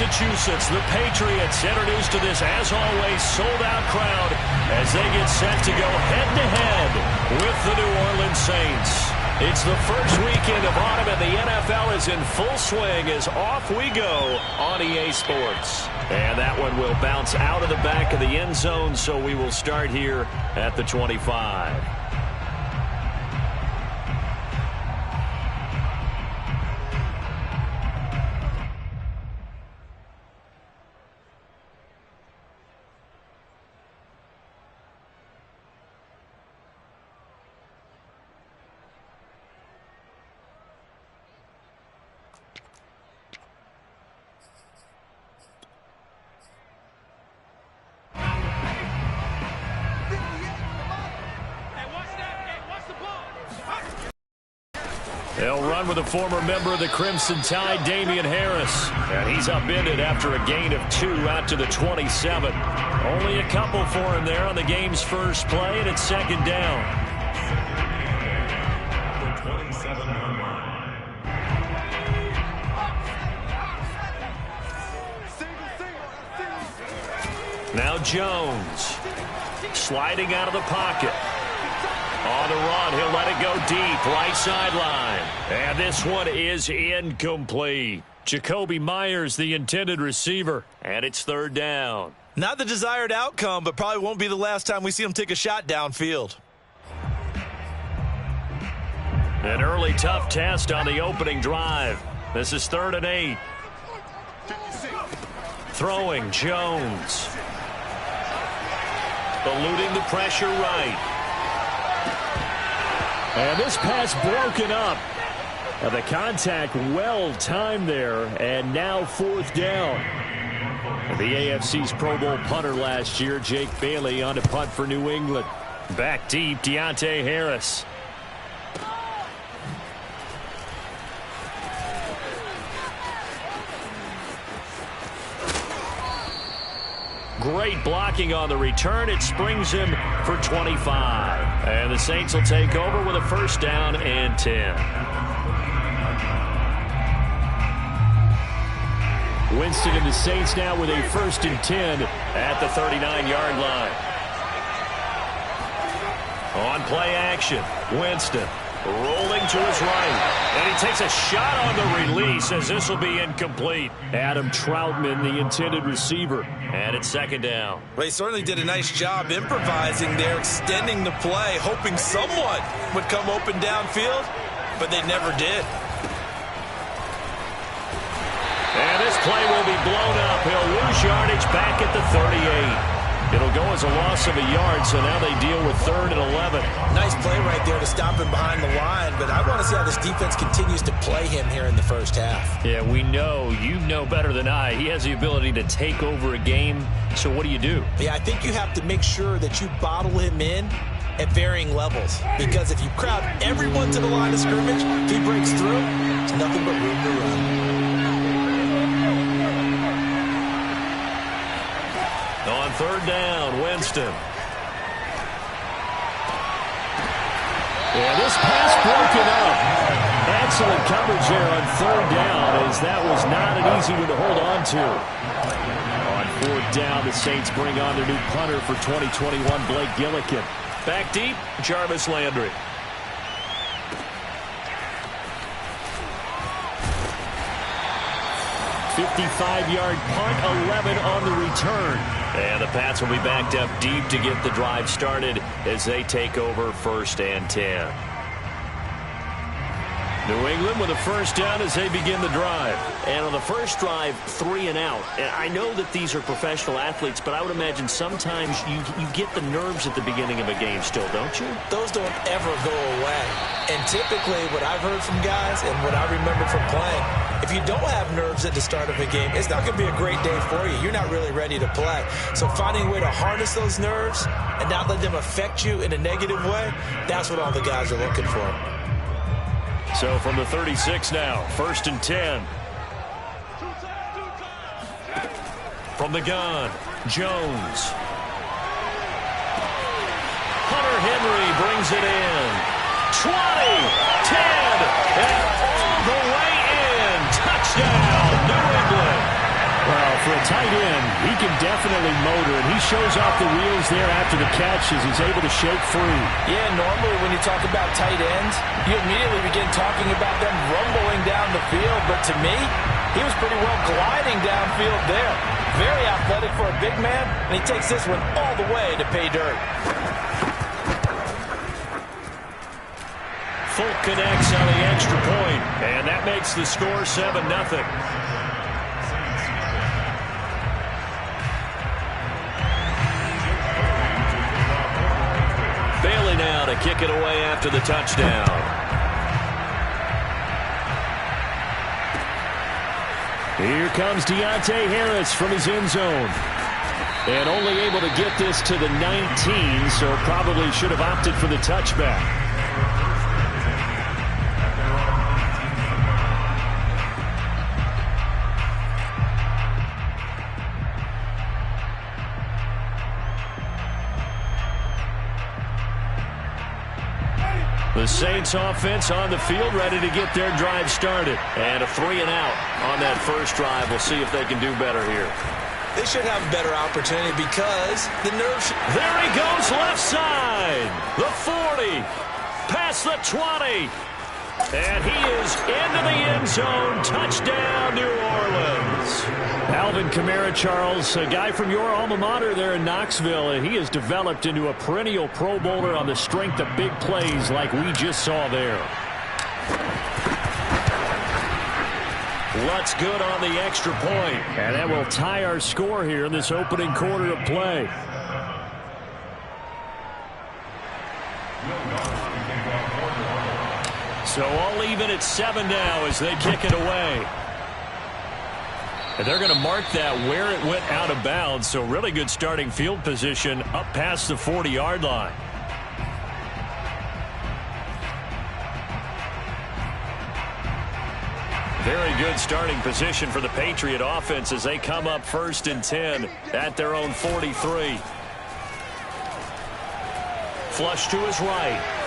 Massachusetts, the Patriots introduced to this, as always, sold-out crowd as they get set to go head-to-head with the New Orleans Saints. It's the first weekend of autumn, and the NFL is in full swing as off we go on EA Sports. And that one will bounce out of the back of the end zone, so we will start here at the 25. They'll run with a former member of the Crimson Tide, Damian Harris. And he's upended after a gain of 2 out to the 27. Only a couple for him there on the game's first play, and it's second down. Now Jones, sliding out of the pocket. On the run, he'll let it go deep, right sideline. And this one is incomplete. Jacoby Myers, the intended receiver, and it's third down. Not the desired outcome, but probably won't be the last time we see him take a shot downfield. An early tough test on the opening drive. This is 3rd and 8. Throwing Jones. Eluding the pressure right. And this pass broken up. The contact well timed there, and now 4th down. The AFC's Pro Bowl punter last year, Jake Bailey, on to punt for New England. Back deep, Deontay Harris. Great blocking on the return. It springs him for 25. And the Saints will take over with a first down and 10. Winston and the Saints now with a 1st and 10 at the 39-yard line. On play action, Winston rolling to his right. And he takes a shot on the release as this will be incomplete. Adam Troutman, the intended receiver. And it's second down. Well, he certainly did a nice job improvising there, extending the play, hoping someone would come open downfield, but they never did. And this play will be blown up. He'll lose yardage back at the 38. It'll go as a loss of a yard, so now they deal with 3rd and 11. Nice play right there to stop him behind the line, but I want to see how this defense continues to play him here in the first half. Yeah, we know. You know better than I. He has the ability to take over a game, so what do you do? Yeah, I think you have to make sure that you bottle him in at varying levels, because if you crowd everyone to the line of scrimmage, if he breaks through, it's nothing but room to run. On 3rd down, Winston. Yeah, this pass broken up. Excellent coverage there on 3rd down, as that was not an easy one to hold on to. On 4th down, the Saints bring on their new punter for 2021, Blake Gillikin. Back deep, Jarvis Landry. .55-yard punt, 11 on the return. And the Pats will be backed up deep to get the drive started as they take over 1st and 10. New England with a first down as they begin the drive. And on the first drive, 3 and out. And I know that these are professional athletes, but I would imagine sometimes you get the nerves at the beginning of a game still, don't you? Those don't ever go away. And typically what I've heard from guys and what I remember from playing, if you don't have nerves at the start of a game, it's not going to be a great day for you. You're not really ready to play. So finding a way to harness those nerves and not let them affect you in a negative way, that's what all the guys are looking for. So from the 36 now, 1st and 10. From the gun, Jones. Hunter Henry brings it in. 20, 10, and all the way in. Touchdown, New England. He can definitely motor, and he shows off the wheels there after the catch as he's able to shake free. Yeah, normally when you talk about tight ends, you immediately begin talking about them rumbling down the field. But to me, he was pretty well gliding downfield there. Very athletic for a big man, and he takes this one all the way to pay dirt. Folk connects on the extra point, and that makes the score 7-0. Bailey now to kick it away after the touchdown. Here comes Deontay Harris from his end zone. And only able to get this to the 19, so probably should have opted for the touchback. The Saints offense on the field, ready to get their drive started. And a 3-and-out on that first drive. We'll see if they can do better here. They should have a better opportunity because the nerves... There he goes, left side. The 40, past the 20. And he is into the end zone. Touchdown, New Orleans. Alvin Kamara, Charles, a guy from your alma mater there in Knoxville. He has developed into a perennial Pro Bowler on the strength of big plays like we just saw there. Lutz good on the extra point. And that will tie our score here in this opening quarter of play. So all even at 7 now as they kick it away. And they're going to mark that where it went out of bounds. So really good starting field position up past the 40-yard line. Very good starting position for the Patriot offense as they come up 1st and 10 at their own 43. Flush to his right.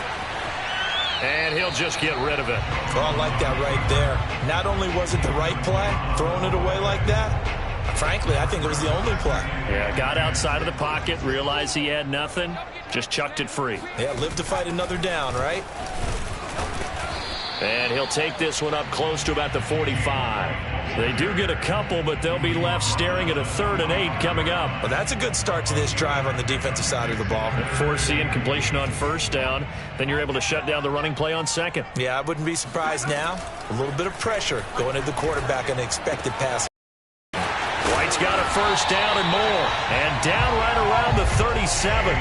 And he'll just get rid of it. Oh, I like that right there. Not only was it the right play, throwing it away like that, frankly, I think it was the only play. Yeah, got outside of the pocket, realized he had nothing, just chucked it free. Yeah, live to fight another down, right? And he'll take this one up close to about the 45. They do get a couple, but they'll be left staring at a 3rd and 8 coming up. Well, that's a good start to this drive on the defensive side of the ball. Forcing completion on 1st down. Then you're able to shut down the running play on 2nd. Yeah, I wouldn't be surprised now. A little bit of pressure going at the quarterback on the expected pass. White's got a 1st down and more. And down right around the 37.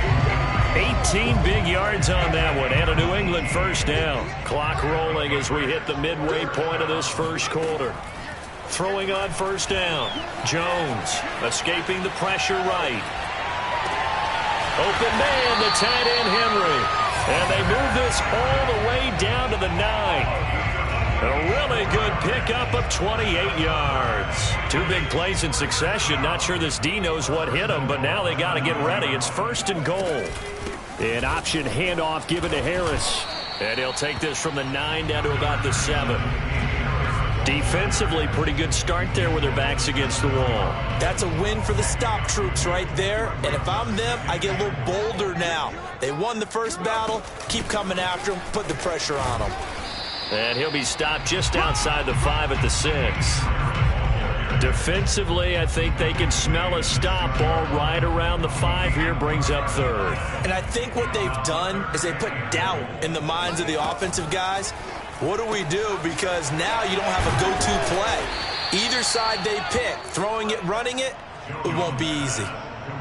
18 big yards on that one, and a New England 1st down. Clock rolling as we hit the midway point of this first quarter. Throwing on 1st down. Jones escaping the pressure right. Open man, the tight end Henry. And they move this all the way down to the 9. A really good pickup of 28 yards. 2 big plays in succession. Not sure this D knows what hit him, but now they got to get ready. It's 1st and goal. An option handoff given to Harris. And he'll take this from the 9 down to about the 7. Defensively, pretty good start there with their backs against the wall. That's a win for the stop troops right there. And if I'm them, I get a little bolder now. They won the first battle. Keep coming after them. Put the pressure on them. And he'll be stopped just outside the 5 at the 6. Defensively, I think they can smell a stop. Ball right around the 5 here, brings up 3rd. And I think what they've done is they put doubt in the minds of the offensive guys. What do we do? Because now you don't have a go-to play. Either side they pick, throwing it, running it, it won't be easy.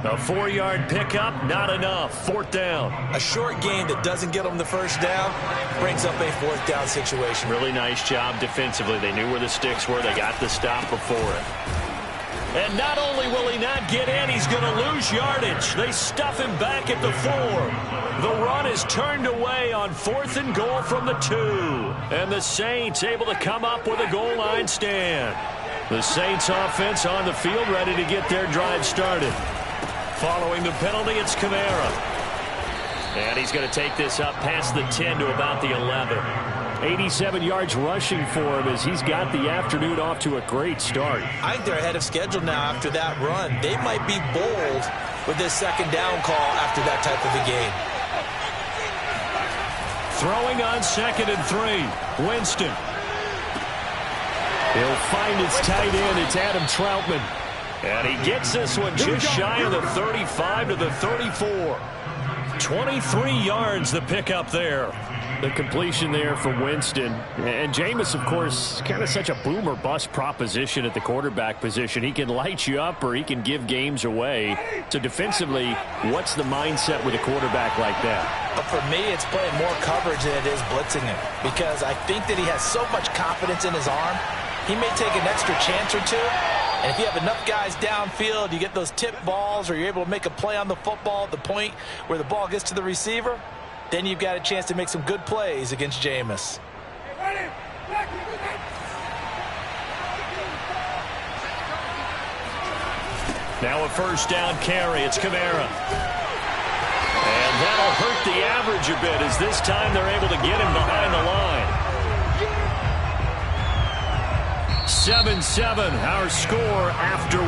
A 4-yard pickup, not enough. 4th down. A short game that doesn't get them the 1st down brings up a 4th down situation. Really nice job defensively. They knew where the sticks were. They got the stop before it. And not only will he not get in, he's going to lose yardage. They stuff him back at the 4. The run is turned away on 4th and goal from the 2. And the Saints able to come up with a goal line stand. The Saints offense on the field ready to get their drive started. Following the penalty, it's Kamara. And he's going to take this up past the 10 to about the 11. 87 yards rushing for him as he's got the afternoon off to a great start. I think they're ahead of schedule now after that run. They might be bold with this second down call after that type of a game. Throwing on 2nd and 3. Winston. He'll find his tight end. It's Adam Troutman. And he gets this one just shy of the 35 to the 34. 23 yards the pickup there. The completion there for Winston. And Jameis, of course, kind of such a boom or bust proposition at the quarterback position. He can light you up or he can give games away. So defensively, what's the mindset with a quarterback like that? For me, it's playing more coverage than it is blitzing him. Because I think that he has so much confidence in his arm, he may take an extra chance or two. And if you have enough guys downfield, you get those tip balls or you're able to make a play on the football at the point where the ball gets to the receiver, then you've got a chance to make some good plays against Jameis. Now a first down carry. It's Kamara. And that'll hurt the average a bit as this time they're able to get him behind the line. 7-7, our score after 1.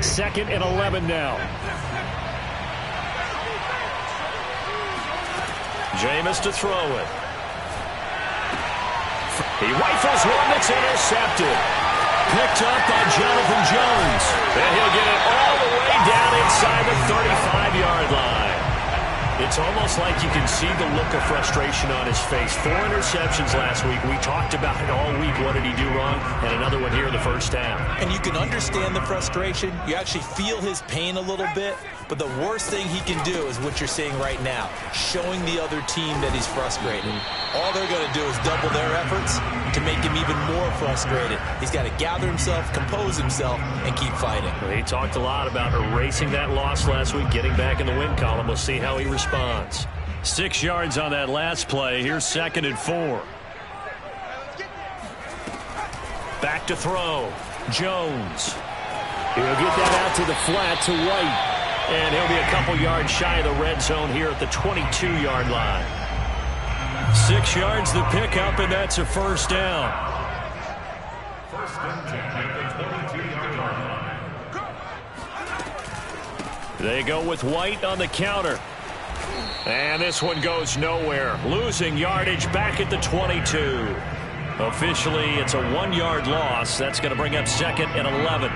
Second and 11 now. Jameis to throw it. He rifles one that's intercepted. Picked up by Jonathan Jones. And he'll get it all the way down inside the 35-yard line. It's almost like you can see the look of frustration on his face. 4 interceptions last week. We talked about it all week. What did he do wrong? And another one here in the first half. And you can understand the frustration. You actually feel his pain a little bit. But the worst thing he can do is what you're seeing right now, showing the other team that he's frustrated. All they're going to do is double their efforts to make him even more frustrated. He's got to gather himself, compose himself, and keep fighting. Well, he talked a lot about erasing that loss last week, getting back in the win column. We'll see how he responds. 6 yards on that last play. Here's 2nd and 4. Back to throw. Jones. He'll get that out to the flat to White. And he'll be a couple yards shy of the red zone here at the 22-yard line. 6 yards the pickup, and that's a first down. First and 10 at the 22-yard line. They go with White on the counter. And this one goes nowhere. Losing yardage back at the 22. Officially, it's a 1-yard loss. That's going to bring up 2nd and 11.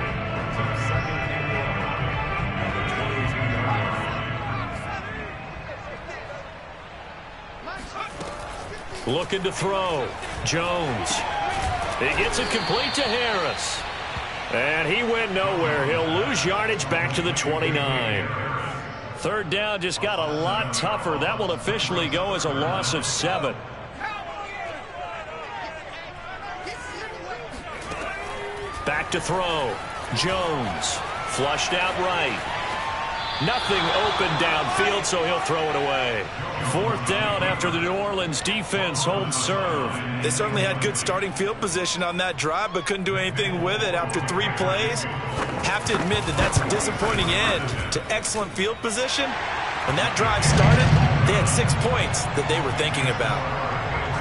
Looking to throw. Jones. He gets it complete to Harris. And he went nowhere. He'll lose yardage back to the 29. Third down just got a lot tougher. That will officially go as a loss of 7. Back to throw. Jones. Flushed out right. Nothing open downfield, so he'll throw it away. 4th down after the New Orleans defense holds serve. They certainly had good starting field position on that drive, but couldn't do anything with it after 3 plays. Have to admit that that's a disappointing end to excellent field position. When that drive started, they had 6 points that they were thinking about.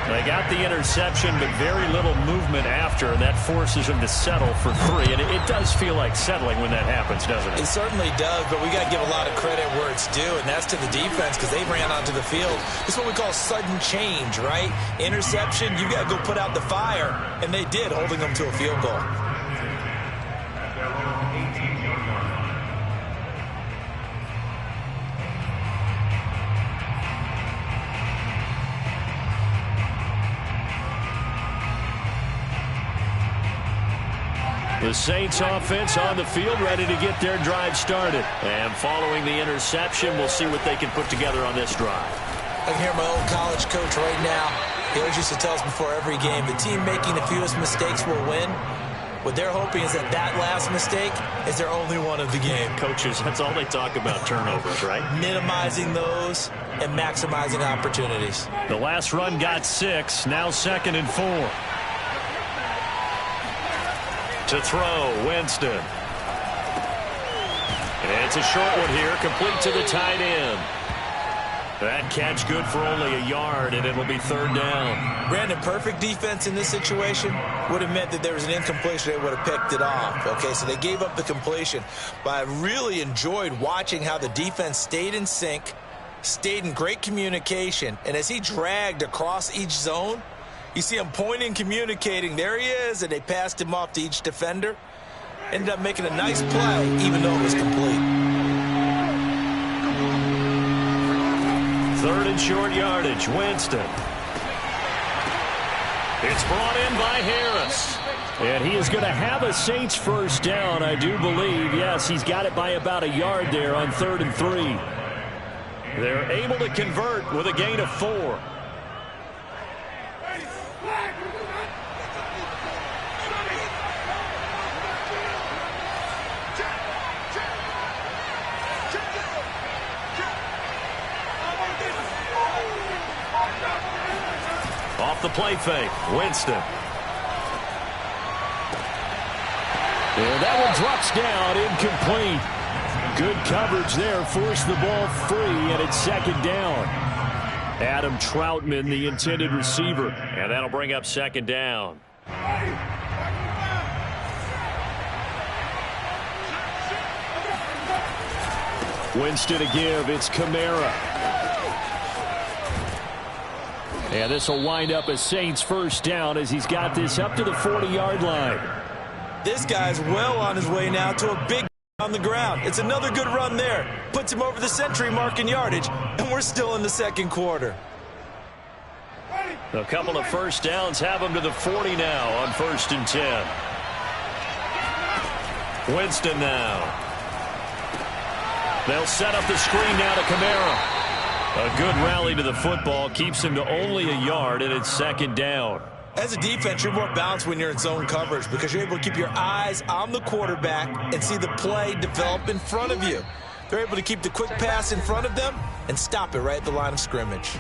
They got the interception, but very little movement after, and that forces them to settle for 3. And it does feel like settling when that happens, doesn't it? It certainly does, but we got to give a lot of credit where it's due, and that's to the defense because they ran onto the field. It's what we call sudden change, right? Interception, you got to go put out the fire, and they did, holding them to a field goal. The Saints offense on the field, ready to get their drive started. And following the interception, we'll see what they can put together on this drive. I can hear my old college coach right now. He always used to tell us before every game, the team making the fewest mistakes will win. What they're hoping is that last mistake is their only one of the game. Coaches, that's all they talk about, turnovers, right? Minimizing those and maximizing opportunities. The last run got 6, now 2nd and 4. To throw, Winston. And It's a short one here, complete to the tight end. That catch good for only a yard, and it'll be third down. Brandon, perfect defense in this situation would have meant that there was an incompletion. They would have picked it off. Okay, so they gave up the completion. But I really enjoyed watching how the defense stayed in sync, stayed in great communication, and as he dragged across each zone, you see him pointing, communicating. There he is, and they passed him off to each defender. Ended up making a nice play, even though it was complete. Third and short yardage, Winston. It's brought in by Harris. And he is going to have a Saints first down, I do believe. Yes, he's got it by about a yard there on 3rd and 3. They're able to convert with a gain of 4. Off the play fake, Winston. And that one drops down, incomplete. Good coverage there, forced the ball free, and it's second down. Adam Troutman, the intended receiver, and that'll bring up second down. Winston to give, it's Kamara. And this will wind up a Saints first down as he's got this up to the 40-yard line. This guy's well on his way now to a big on the ground. It's another good run there. Puts him over the century mark in yardage, and we're still in the second quarter. A couple of first downs have him to the 40 now on 1st and 10. Winston now. They'll set up the screen now to Kamara. A good rally to the football keeps him to only a yard, and it's second down. As a defense, you're more balanced when you're in zone coverage because you're able to keep your eyes on the quarterback and see the play develop in front of you. They're able to keep the quick pass in front of them and stop it right at the line of scrimmage.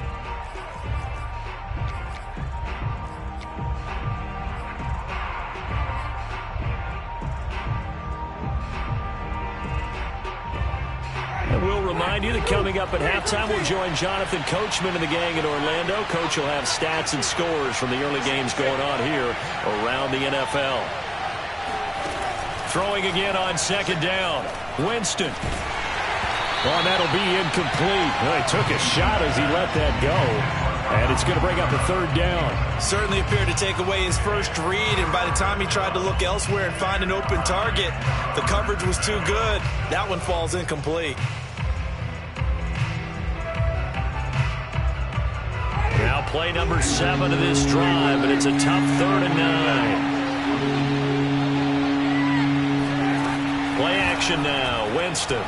We'll remind you that coming up at halftime, we'll join Jonathan Coachman and the gang in Orlando. Coach will have stats and scores from the early games going on here around the NFL. Throwing again on second down. Winston. Well, that'll be incomplete. Well, he took a shot as he let that go. And it's going to bring up a third down. Certainly appeared to take away his first read, and by the time he tried to look elsewhere and find an open target, the coverage was too good. That one falls incomplete. Now play number 7 of this drive, and it's a tough 3rd and 9. Play action now, Winston.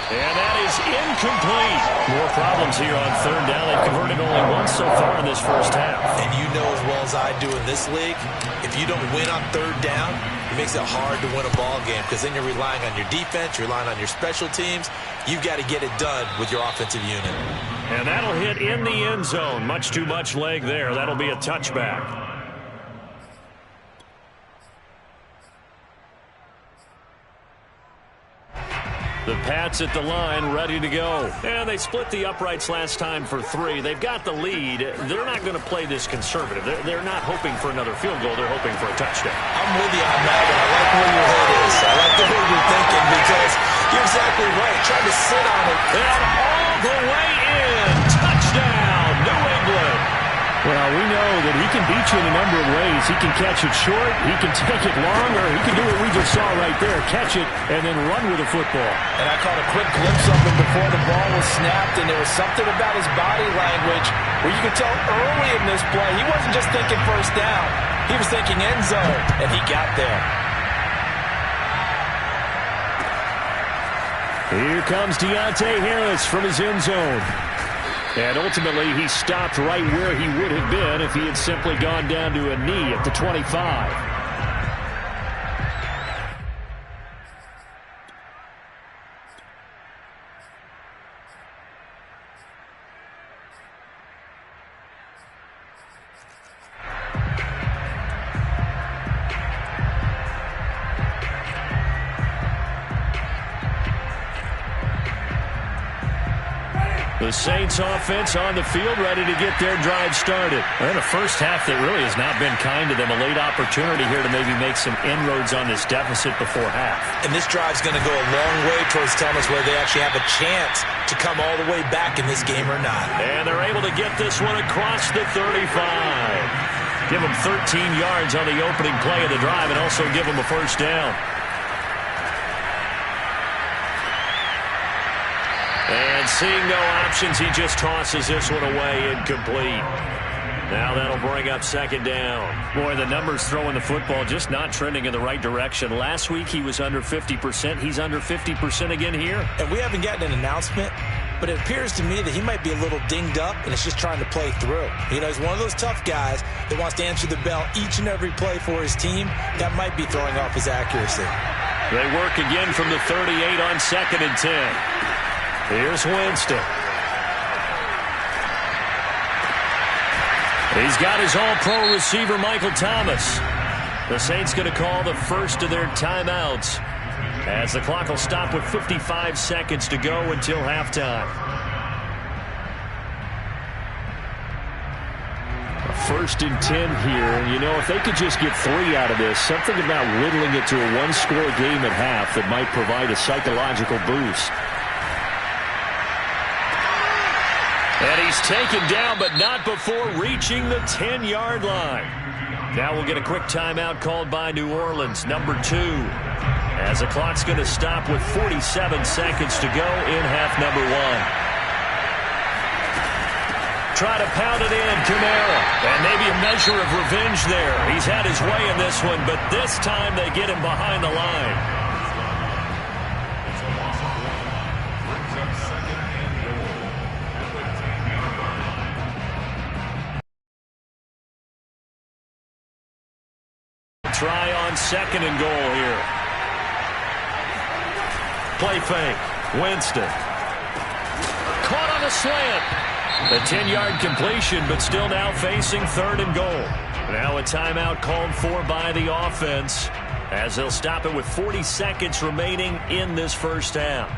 And that is incomplete. More problems here on 3rd down. They've converted only once so far in this first half. And you know as well as I do in this league, if you don't win on 3rd down, it makes it hard to win a ball game because then you're relying on your defense, you're relying on your special teams. You've got to get it done with your offensive unit. And that'll hit in the end zone. Much too much leg there. That'll be a touchback. The Pats at the line, ready to go. And they split the uprights last time for 3. They've got the lead. They're not going to play this conservative. They're not hoping for another field goal. They're hoping for a touchdown. I'm with you on that, and I like where your head is. I like the way you're thinking because you're exactly right. Trying to sit on it. And all the way in. Touchdown, New England. Well, we know that he can beat you in a number of ways. He can catch it short, he can take it long, or he can do what we just saw right there, catch it and then run with the football. And I caught a quick glimpse of him before the ball was snapped, and there was something about his body language where you could tell early in this play he wasn't just thinking first down. He was thinking end zone, and he got there. Here comes Deontay Harris from his end zone. And ultimately, he stopped right where he would have been if he had simply gone down to a knee at the 25. The Saints offense on the field, ready to get their drive started. In the first half, that really has not been kind to them. A late opportunity here to maybe make some inroads on this deficit before half. And this drive's going to go a long way towards telling us whether they actually have a chance to come all the way back in this game or not. And they're able to get this one across the 35. Give them 13 yards on the opening play of the drive and also give them a first down. And seeing no options, he just tosses this one away, incomplete. Now that'll bring up second down. Boy, the numbers throwing the football just not trending in the right direction. Last week he was under 50%. He's under 50% again here. And we haven't gotten an announcement, but it appears to me that he might be a little dinged up and is just trying to play through. You know, he's one of those tough guys that wants to answer the bell each and every play for his team. That might be throwing off his accuracy. They work again from the 38 on 2nd and 10. Here's Winston. He's got his all-pro receiver, Michael Thomas. The Saints going to call the first of their timeouts as the clock will stop with 55 seconds to go until halftime. First and 10 here. You know, if they could just get 3 out of this, something about whittling it to a one-score game at half that might provide a psychological boost. And he's taken down, but not before reaching the 10-yard line. Now we'll get a quick timeout called by New Orleans, number 2. As the clock's going to stop with 47 seconds to go in half number 1. Try to pound it in, Kamara. And maybe a measure of revenge there. He's had his way in this one, but this time they get him behind the line. Try on 2nd and goal here. Play fake. Winston. Caught on a slant. The 10-yard completion, but still now facing 3rd and goal. Now a timeout called for by the offense as they'll stop it with 40 seconds remaining in this first half.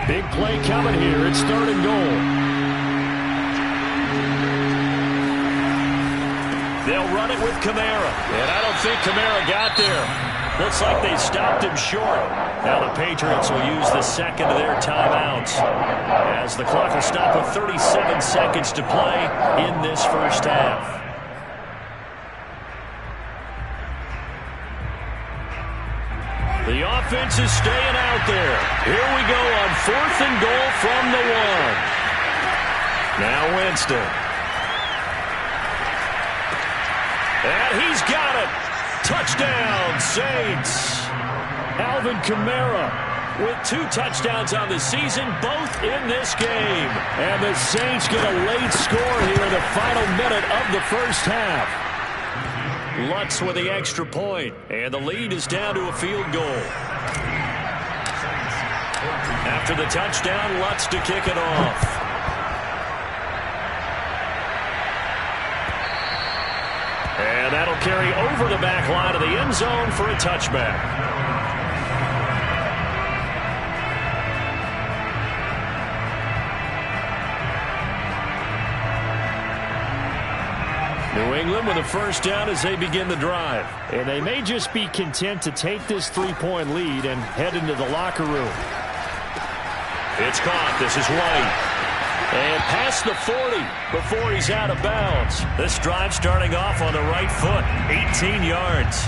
Big play coming here. It's 3rd and goal. They'll run it with Kamara. And I don't think Kamara got there. Looks like they stopped him short. Now the Patriots will use the second of their timeouts as the clock will stop with 37 seconds to play in this first half. The offense is staying out there. Here we go on 4th and goal from the 1. Now Winston. And he's got it. Touchdown, Saints. Alvin Kamara with 2 touchdowns on the season, both in this game. And the Saints get a late score here in the final minute of the first half. Lutz with the extra point, and the lead is down to a field goal. After the touchdown, Lutz to kick it off. And that'll carry over the back line of the end zone for a touchback. New England with a first down as they begin the drive. And they may just be content to take this 3-point lead and head into the locker room. It's caught. This is White. And past the 40 before he's out of bounds. This drive starting off on the right foot. 18 yards.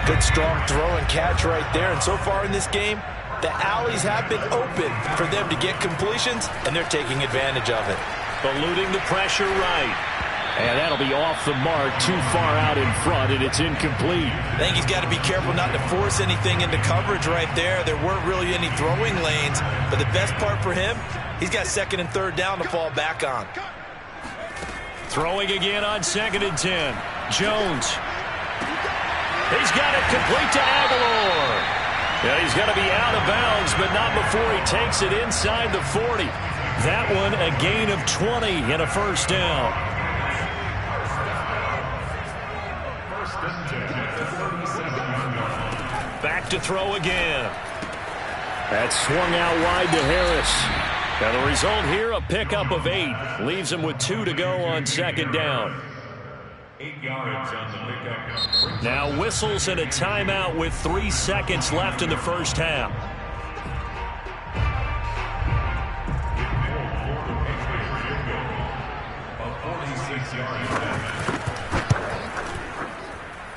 Good strong throw and catch right there. And so far in this game, the alleys have been open for them to get completions, and they're taking advantage of it. Eluding the pressure right. And that'll be off the mark, too far out in front, and it's incomplete. I think he's got to be careful not to force anything into coverage right there. There weren't really any throwing lanes, but the best part for him, he's got 2nd and 3rd down to fall back on. Throwing again on 2nd and 10. Jones. He's got it complete to Aguilar. Yeah, he's got to be out of bounds, but not before he takes it inside the 40. That one a gain of 20 and a first down. Back to throw again. That swung out wide to Harris. Now the result here, a pickup of 8. Leaves him with 2 to go on second down. 8 yards on the pickup. Now whistles and a timeout with 3 seconds left in the first half.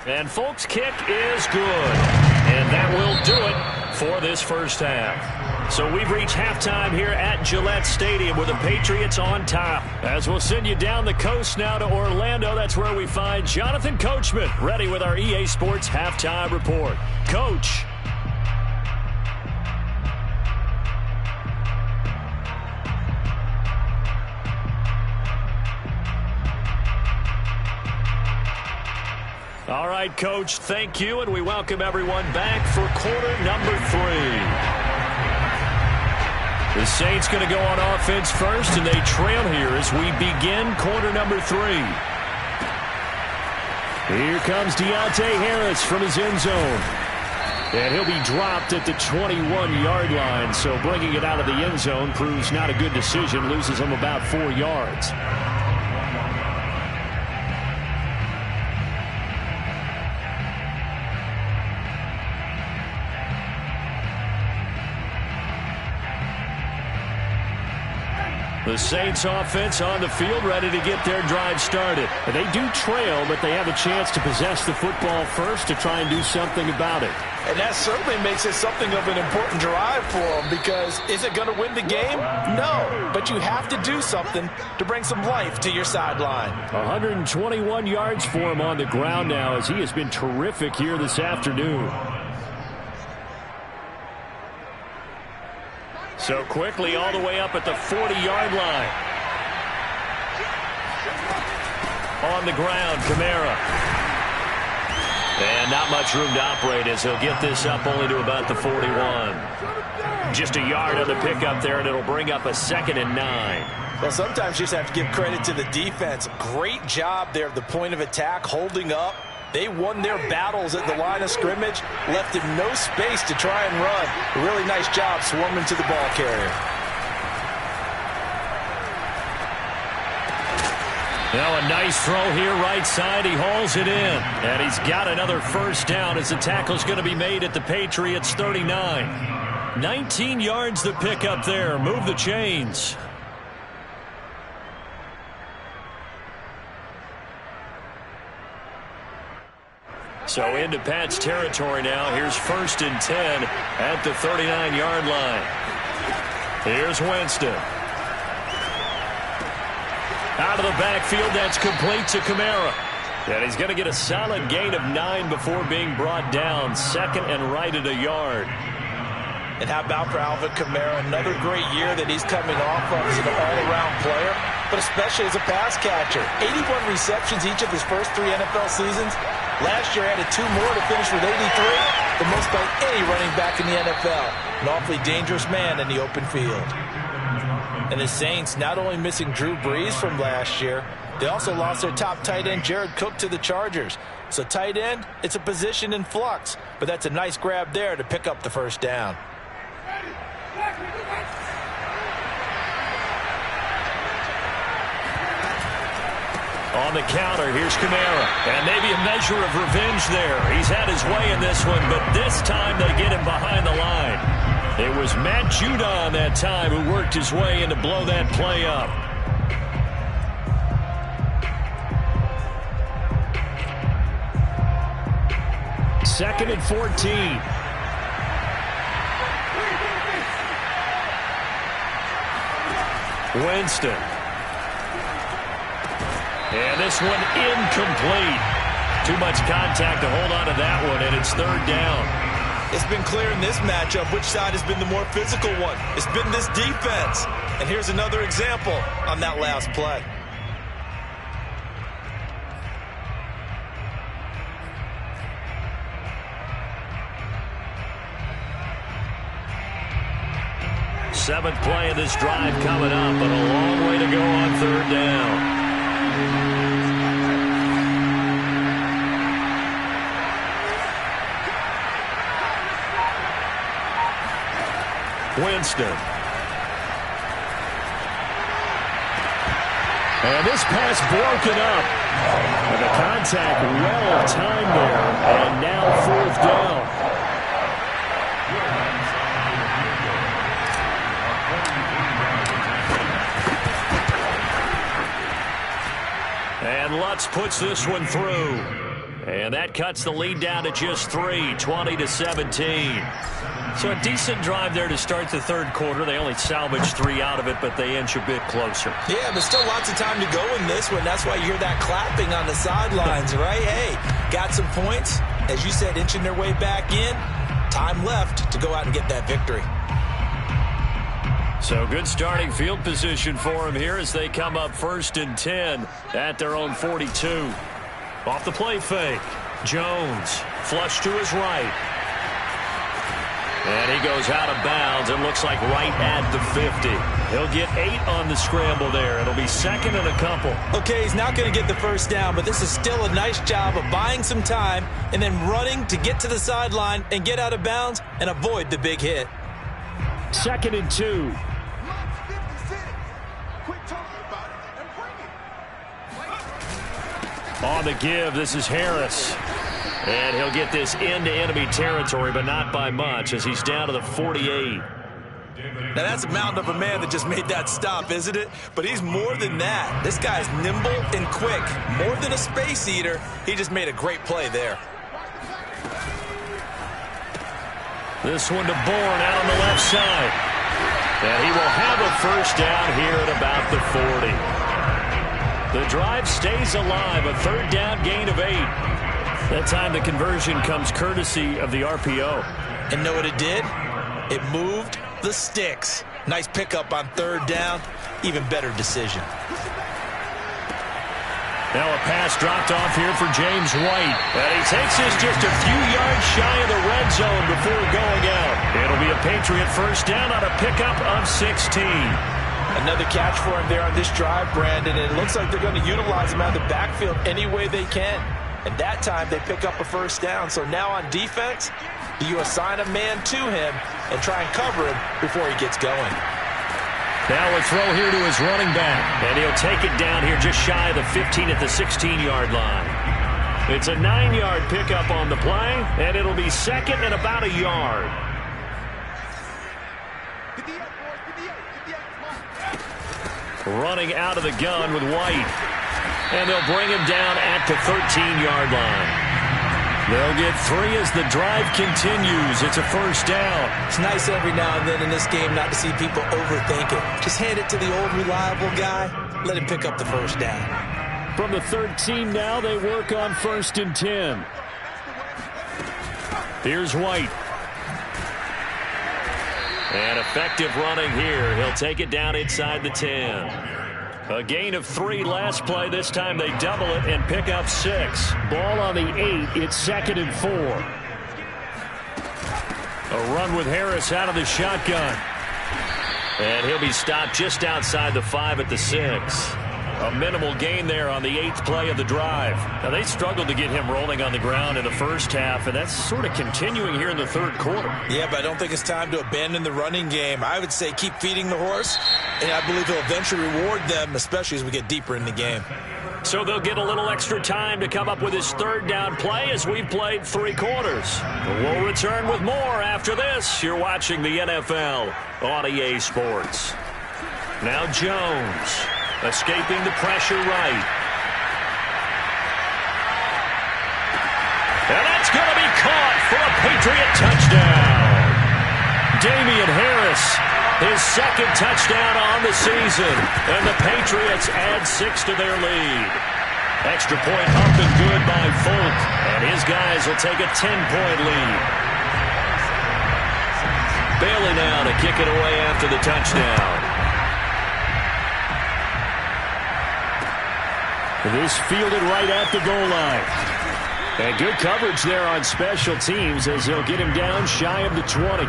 And folks, kick is good. And that will do it for this first half. So we've reached halftime here at Gillette Stadium with the Patriots on top. As we'll send you down the coast now to Orlando, that's where we find Jonathan Coachman ready with our EA Sports Halftime Report. Coach. All right, Coach, thank you, and we welcome everyone back for quarter number 3. The Saints going to go on offense first, and they trail here as we begin quarter number 3. Here comes Deontay Harris from his end zone. And he'll be dropped at the 21-yard line, so bringing it out of the end zone proves not a good decision, loses him about 4 yards. The Saints offense on the field ready to get their drive started. And they do trail, but they have a chance to possess the football first to try and do something about it. And that certainly makes it something of an important drive for them, because is it going to win the game? No, but you have to do something to bring some life to your sideline. 121 yards for him on the ground now, as he has been terrific here this afternoon. So quickly all the way up at the 40-yard line. On the ground, Kamara. And not much room to operate as he'll get this up only to about the 41. Just a yard on the pickup there, and it'll bring up a 2nd and 9. Well, sometimes you just have to give credit to the defense. Great job there at the point of attack, holding up. They won their battles at the line of scrimmage, left him no space to try and run. A really nice job swarming to the ball carrier. Now a nice throw here right side. He hauls it in. And he's got another first down as the tackle's going to be made at the Patriots 39. 19 yards to pick up there. Move the chains. So into Pat's territory now. Here's 1st and 10 at the 39-yard line. Here's Winston. Out of the backfield, that's complete to Kamara. And he's going to get a solid gain of 9 before being brought down. 2nd and right at a yard. And how about for Alvin Kamara? Another great year that he's coming off of as an all-around player, but especially as a pass catcher. 81 receptions each of his first 3 NFL seasons. Last year added 2 more to finish with 83, the most by any running back in the NFL. An awfully dangerous man in the open field. And the Saints not only missing Drew Brees from last year, they also lost their top tight end Jared Cook to the Chargers. So tight end, it's a position in flux, but that's a nice grab there to pick up the first down. On the counter, here's Kamara. And maybe a measure of revenge there. He's had his way in this one, but this time they get him behind the line. It was Matt Judon that time who worked his way in to blow that play up. Second and 14. Winston. And this one incomplete. Too much contact to hold on to that one, and it's 3rd down. It's been clear in this matchup which side has been the more physical one. It's been this defense. And here's another example on that last play. Seventh play of this drive coming up, but a long way to go on 3rd down. Winston. And this pass broken up. And the contact well timed there. And now 4th down. And Lutz puts this one through. And that cuts the lead down to just 3, 20-17. So a decent drive there to start the third quarter. They only salvaged 3 out of it, but they inch a bit closer. Yeah, but still lots of time to go in this one. That's why you hear that clapping on the sidelines, right? Hey, got some points. As you said, inching their way back in. Time left to go out and get that victory. So good starting field position for them here as they come up 1st and 10 at their own 42. Off the play fake. Jones flush to his right. And he goes out of bounds. It looks like right at the 50. He'll get 8 on the scramble there. It'll be 2nd and a couple. Okay, he's not going to get the first down, but this is still a nice job of buying some time and then running to get to the sideline and get out of bounds and avoid the big hit. 2nd and 2. On the give, this is Harris. And he'll get this into enemy territory, but not by much as he's down to the 48. Now that's a mountain of a man that just made that stop, isn't it? But he's more than that. This guy's nimble and quick. More than a space eater. He just made a great play there. This one to Bourne out on the left side. And he will have a first down here at about the 40. The drive stays alive, a 3rd down gain of 8. That time the conversion comes courtesy of the RPO. And know what it did? It moved the sticks. Nice pickup on 3rd down. Even better decision. Now a pass dropped off here for James White. And he takes this just a few yards shy of the red zone before going out. It'll be a Patriot first down on a pickup of 16. Another catch for him there on this drive, Brandon. And it looks like they're going to utilize him out of the backfield any way they can. And that time they pick up a first down. So now on defense, do you assign a man to him and try and cover him before he gets going? Now a throw here to his running back. And he'll take it down here just shy of the 15 at the 16-yard line. It's a 9-yard pickup on the play, and it'll be 2nd and about a yard. Running out of the gun with White. And they'll bring him down at the 13-yard line. They'll get 3 as the drive continues. It's a first down. It's nice every now and then in this game not to see people overthink it. Just hand it to the old reliable guy. Let him pick up the first down. From the 13 now, they work on 1st and 10. Here's White. And effective running here. He'll take it down inside the 10. A gain of 3 last play. This time they double it and pick up 6. Ball on the 8. It's 2nd and 4. A run with Harris out of the shotgun. And he'll be stopped just outside the 5 at the 6. A minimal gain there on the 8th play of the drive. Now, they struggled to get him rolling on the ground in the first half, and that's sort of continuing here in the third quarter. Yeah, but I don't think it's time to abandon the running game. I would say keep feeding the horse, and I believe he'll eventually reward them, especially as we get deeper in the game. So they'll get a little extra time to come up with his third down play as we've played 3 quarters. We'll return with more after this. You're watching the NFL on EA Sports. Now Jones. Escaping the pressure right. And that's going to be caught for a Patriot touchdown. Damian Harris, his 2nd touchdown on the season. And the Patriots add 6 to their lead. Extra point up and good by Folk. And his guys will take a 10-point lead. Bailey now to kick it away after the touchdown. This fielded right at the goal line. And good coverage there on special teams as they'll get him down shy of the 20.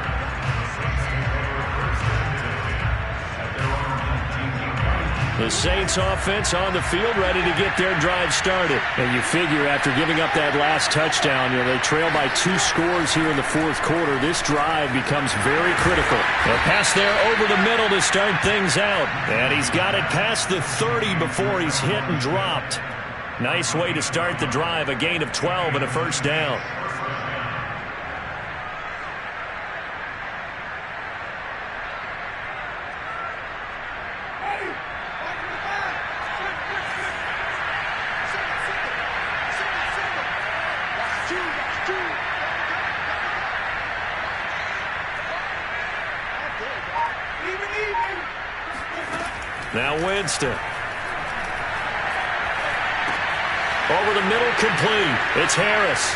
The Saints offense on the field, ready to get their drive started. And you figure after giving up that last touchdown, they trail by 2 scores here in the fourth quarter. This drive becomes very critical. A pass there over the middle to start things out. And he's got it past the 30 before he's hit and dropped. Nice way to start the drive, a gain of 12 and a first down. Now Winston. Over the middle, complete. It's Harris.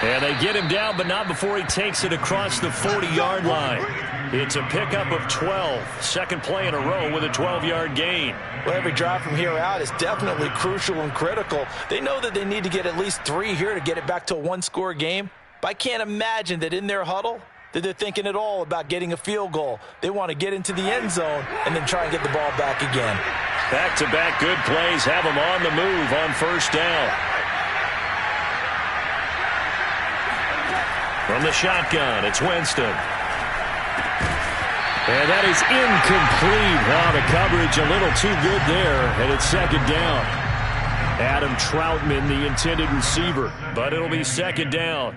And they get him down, but not before he takes it across the 40-yard line. It's a pickup of 12. Second play in a row with a 12-yard gain. Well, every drive from here out is definitely crucial and critical. They know that they need to get at least 3 here to get it back to a 1-score game. But I can't imagine that in their huddle that they're thinking at all about getting a field goal. They want to get into the end zone and then try and get the ball back again. Back-to-back good plays have them on the move on first down. From the shotgun, it's Winston. And that is incomplete. The coverage a little too good there, and it's second down. Adam Troutman, the intended receiver, but it'll be second down.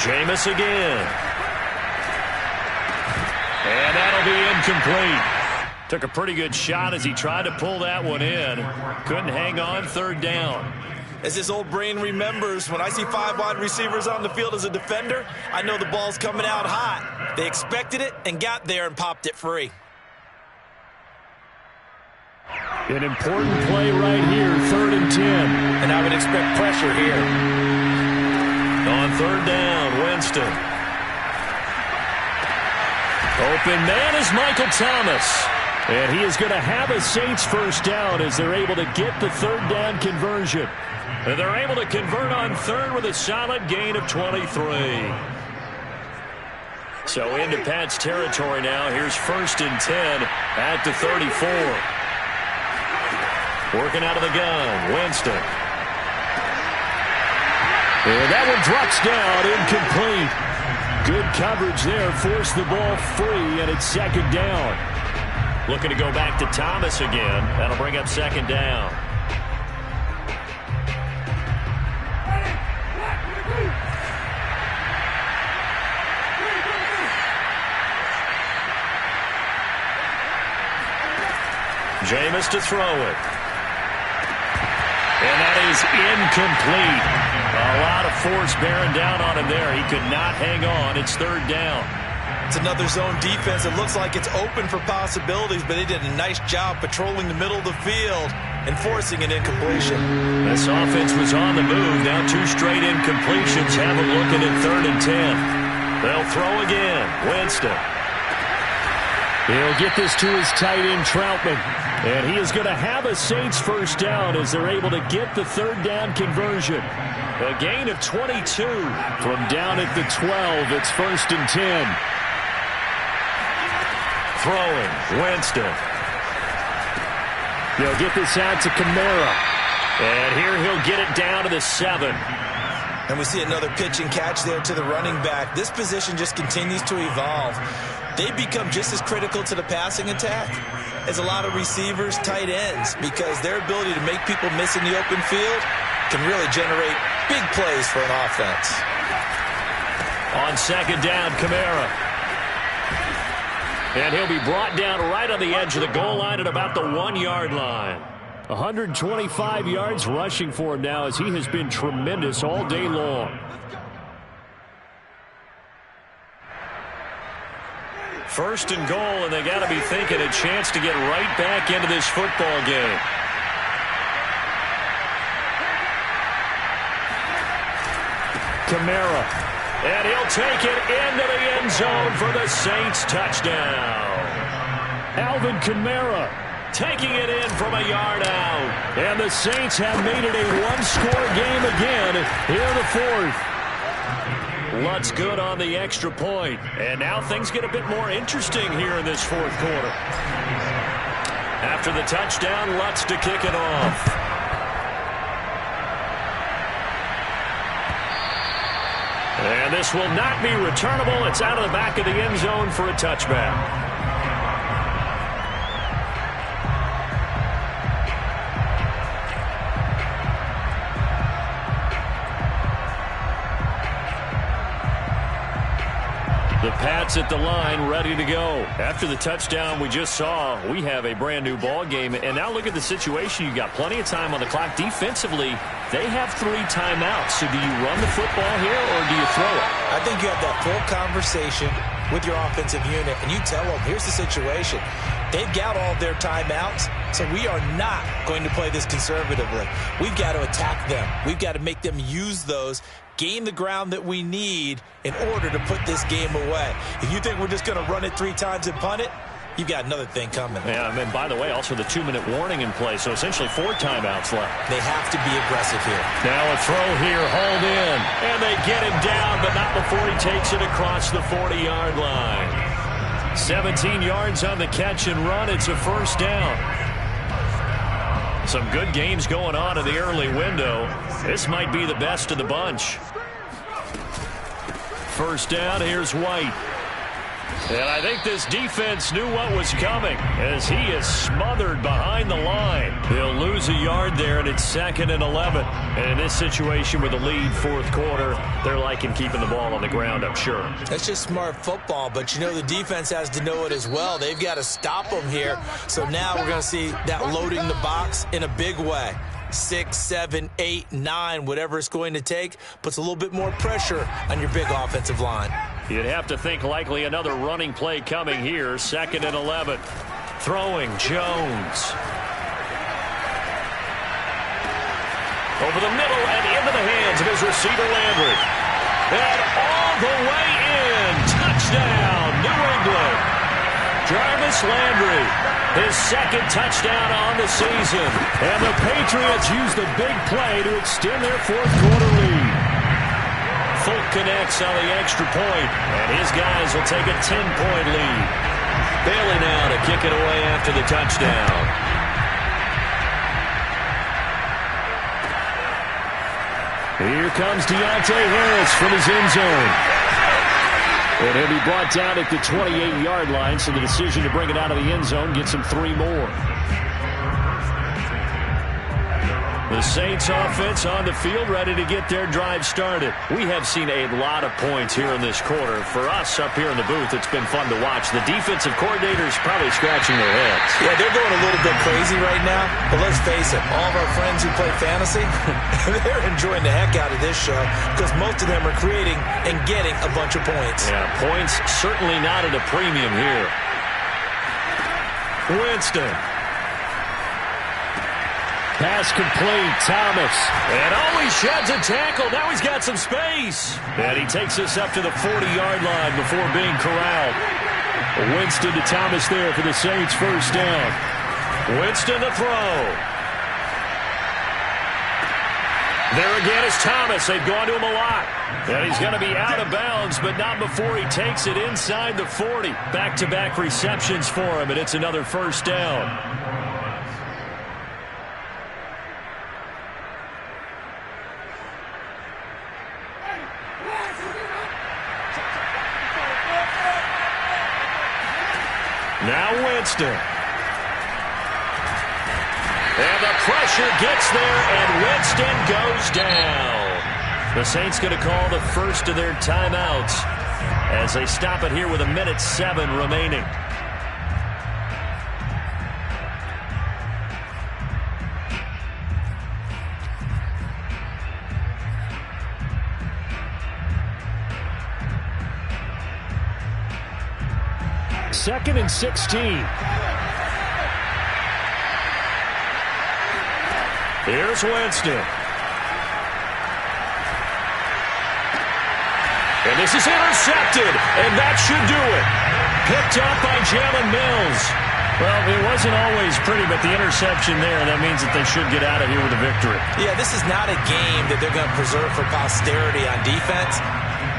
Jameis again. And that'll be incomplete. Took a pretty good shot as he tried to pull that one in. Couldn't hang on, third down. As this old brain remembers, when I see 5 wide receivers on the field as a defender, I know the ball's coming out hot. They expected it and got there and popped it free. An important play right here, 3rd and 10. And I would expect pressure here. On third down, Winston. Open man is Michael Thomas. And he is going to have a Saints first down as they're able to get the third down conversion. And they're able to convert on third with a solid gain of 23. So into Pat's territory now. Here's 1st and 10 at the 34. Working out of the gun, Winston. And that one drops down, incomplete. Good coverage there, forced the ball free, and it's second down. Looking to go back to Thomas again. That'll bring up second down. Jameis to throw it. And that is incomplete. A lot of force bearing down on him there. He could not hang on. It's third down. It's another zone defense. It looks like it's open for possibilities, but they did a nice job patrolling the middle of the field and forcing an incompletion. This offense was on the move. Now 2 straight incompletions have them looking at 3rd and 10. They'll throw again. Winston. He'll get this to his tight end, Troutman. And he is going to have a Saints first down as they're able to get the third down conversion. A gain of 22 from down at the 12. It's 1st and 10. Throwing, Winston. They'll get this out to Kamara. And here he'll get it down to the 7. And we see another pitch and catch there to the running back. This position just continues to evolve. They become just as critical to the passing attack as a lot of receivers, tight ends, because their ability to make people miss in the open field can really generate big plays for an offense. On second down, Kamara. And he'll be brought down right on the edge of the goal line at about the 1-yard line. 125 yards rushing for him now as he has been tremendous all day long. First and goal, and they got to be thinking a chance to get right back into this football game. Kamara. And he'll take it into the end zone for the Saints touchdown. Alvin Kamara taking it in from a yard out. And the Saints have made it a one-score game again here in the fourth. Lutz good on the extra point. And now things get a bit more interesting here in this fourth quarter. After the touchdown, Lutz to kick it off. And this will not be returnable. It's out of the back of the end zone for a touchback. The Pats at the line, ready to go. After the touchdown we just saw, we have a brand new ball game. And now look at the situation. You've got plenty of time on the clock. Defensively, they have 3 timeouts. So do you run the football here or do you throw it? I think you have that full conversation with your offensive unit, and you tell them, here's the situation. They've got all their timeouts, so we are not going to play this conservatively. We've got to attack them. We've got to make them use those, gain the ground that we need in order to put this game away. If you think we're just going to run it 3 times and punt it, you've got another thing coming. Yeah, and by the way, also the 2-minute warning in play, so essentially 4 timeouts left. They have to be aggressive here. Now a throw here, hauled in, and they get him down, but not before he takes it across the 40-yard line. 17 yards on the catch and run. It's a first down. Some good games going on in the early window. This might be the best of the bunch. First down, here's White. And I think this defense knew what was coming as he is smothered behind the line. He'll lose a yard there, and it's 2nd and 11. And in this situation with a lead fourth quarter, they're liking keeping the ball on the ground, I'm sure. That's just smart football, but you know the defense has to know it as well. They've got to stop them here. So now we're going to see that loading the box in a big way. 6, 7, 8, 9, whatever it's going to take, puts a little bit more pressure on your big offensive line. You'd have to think likely another running play coming here. 2nd and 11. Throwing, Jones. Over the middle and into the hands of his receiver, Landry. And all the way in. Touchdown, New England. Jarvis Landry, his 2nd touchdown on the season. And the Patriots use the big play to extend their fourth quarter lead. Folk connects on the extra point, and his guys will take a 10-point lead. Bailey now to kick it away after the touchdown. Here comes Deontay Harris from his end zone. And he'll be brought down at the 28-yard line, so the decision to bring it out of the end zone gets him 3 more. The Saints offense on the field, ready to get their drive started. We have seen a lot of points here in this quarter. For us up here in the booth, it's been fun to watch. The defensive coordinators probably scratching their heads. Yeah, they're going a little bit crazy right now. But let's face it, all of our friends who play fantasy, they're enjoying the heck out of this show because most of them are creating and getting a bunch of points. Yeah, points certainly not at a premium here. Winston. Pass complete, Thomas. And he sheds a tackle. Now he's got some space. And he takes us up to the 40-yard line before being corralled. Winston to Thomas there for the Saints' first down. Winston to throw. There again is Thomas. They've gone to him a lot. And he's going to be out of bounds, but not before he takes it inside the 40. Back-to-back receptions for him, and it's another first down. Now Winston. And the pressure gets there, and Winston goes down. The Saints going to call the first of their timeouts as they stop it here with 1:07 remaining. Second and 16. Here's Winston. And this is intercepted, and that should do it. Picked up by Jalen Mills. Well, it wasn't always pretty, but the interception there, that means that they should get out of here with a victory. Yeah, this is not a game that they're going to preserve for posterity on defense,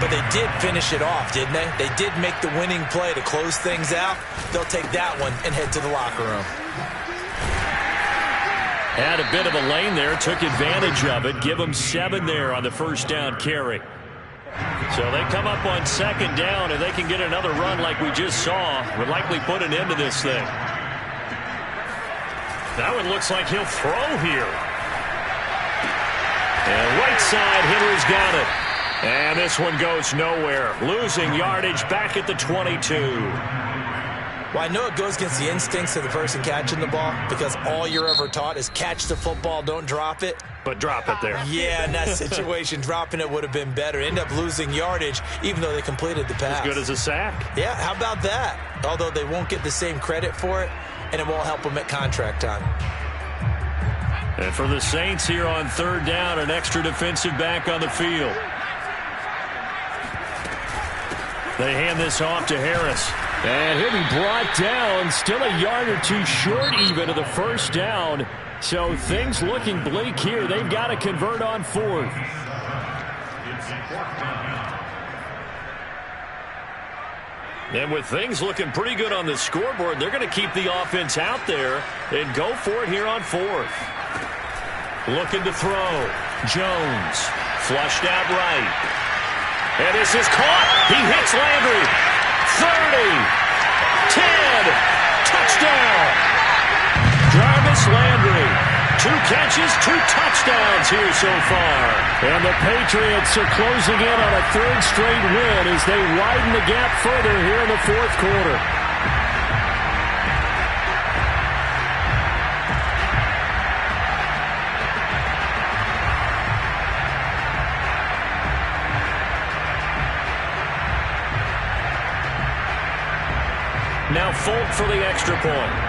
but they did finish it off, didn't they? They did make the winning play to close things out. They'll take that one and head to the locker room. Had a bit of a lane there, took advantage of it. Give them 7 there on the first down carry. So they come up on second down, and they can get another run like we just saw. Would likely put an end to this thing. That one looks like he'll throw here. And right side, Henry's got it. And this one goes nowhere. Losing yardage back at the 22. Well, I know it goes against the instincts of the person catching the ball because all you're ever taught is catch the football, don't drop it. But drop it there. Yeah, in that situation, dropping it would have been better. End up losing yardage even though they completed the pass. As good as a sack. Yeah, how about that? Although they won't get the same credit for it, and it won't help them at contract time. And for the Saints here on third down, an extra defensive back on the field. They hand this off to Harris. And he'll be brought down, still a yard or two short even of the first down. So things looking bleak here. They've got to convert on fourth. And with things looking pretty good on the scoreboard, they're going to keep the offense out there and go for it here on fourth. Looking to throw. Jones flushed out right. And this is caught. He hits Landry. 30. 10. Touchdown. Jarvis Landry. 2 catches, 2 touchdowns here so far. And the Patriots are closing in on a 3rd straight win as they widen the gap further here in the 4th quarter. Now Folk for the extra point.